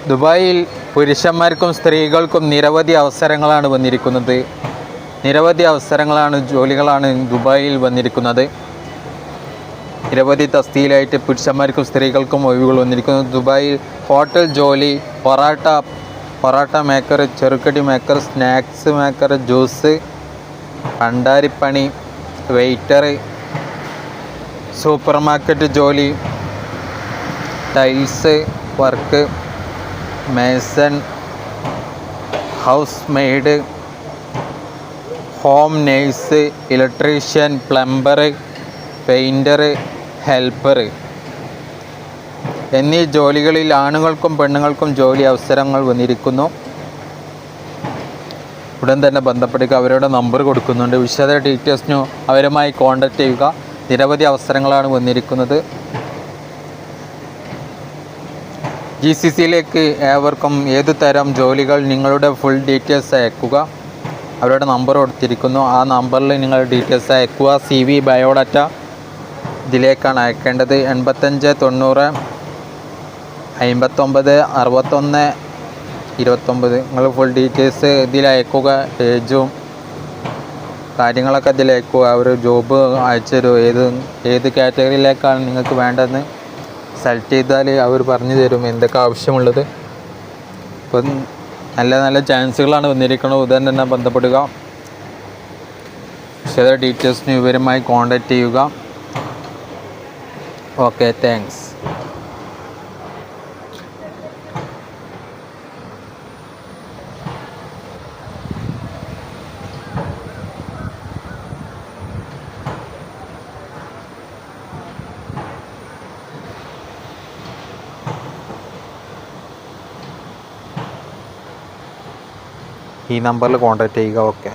ദുബായിൽ പുരുഷന്മാർക്കും സ്ത്രീകൾക്കും നിരവധി അവസരങ്ങളാണ് വന്നിരിക്കുന്നത്. നിരവധി അവസരങ്ങളാണ്, ജോലികളാണ് ദുബായിൽ വന്നിരിക്കുന്നത്. നിരവധി തസ്തിയിലായിട്ട് പുരുഷന്മാർക്കും സ്ത്രീകൾക്കും ഒഴിവുകൾ വന്നിരിക്കുന്നു. ദുബായിൽ ഹോട്ടൽ ജോലി, പൊറാട്ട മേക്കർ, ചെറുക്കടി മേക്കർ, സ്നാക്സ് മേക്കർ, ജ്യൂസ്, ഭണ്ഡാരിപ്പണി, വെയ്റ്റർ, സൂപ്പർ മാർക്കറ്റ് ജോലി, tiles work, mason, house maid, home nurse, electrician, plumber, painter, helper എന്നീ ജോലികളിൽ ആണുങ്ങൾക്കും പെണ്ണുങ്ങൾക്കും ജോലി അവസരങ്ങൾ വന്നിരിക്കുന്നു. ഉടൻ തന്നെ ബന്ധപ്പെടുക. അവരുടെ നമ്പർ കൊടുക്കുന്നുണ്ട്. വിശദ ഡീറ്റെയിൽസിനു അവരുമായി കോൺടാക്റ്റ് ചെയ്യുക. നിരവധി അവസരങ്ങളാണ് വന്നിരിക്കുന്നത്. GCCയിലേക്ക് ഏവർക്കും ഏതു തരം ജോലികൾ നിങ്ങളുടെ ഫുൾ ഡീറ്റെയിൽസ് അയക്കുക. അവരുടെ നമ്പർ കൊടുത്തിരിക്കുന്നു. ആ നമ്പറിൽ നിങ്ങൾ ഡീറ്റെയിൽസ് അയക്കുക. CV ബയോഡാറ്റ ഇതിലേക്കാണ് അയക്കേണ്ടത്. 85 90 59 61 29. നിങ്ങൾ ഫുൾ ഡീറ്റെയിൽസ് ഇതിൽ അയക്കുക. ഏജും കാര്യങ്ങളൊക്കെ ഇതിൽ അയക്കുക. അവർ ജോബ് അയച്ചു തരും. ഏത് കാറ്റഗറിയിലേക്കാണ് നിങ്ങൾക്ക് വേണ്ടതെന്ന് സെലക്ട് ചെയ്താൽ അവർ പറഞ്ഞു തരും എന്തൊക്കെ ആവശ്യമുള്ളത്. അപ്പം നല്ല നല്ല ചാൻസുകളാണ് വന്നിരിക്കുന്നത്. ഉടൻ തന്നെ ബന്ധപ്പെടുക. വിശദ ഡീറ്റെയിൽസിന് ഇവരുമായി കോൺടാക്റ്റ് ചെയ്യുക. Okay, thanks. ഈ നമ്പറിൽ കോൺടാക്റ്റ് ചെയ്യുക. ഓക്കെ.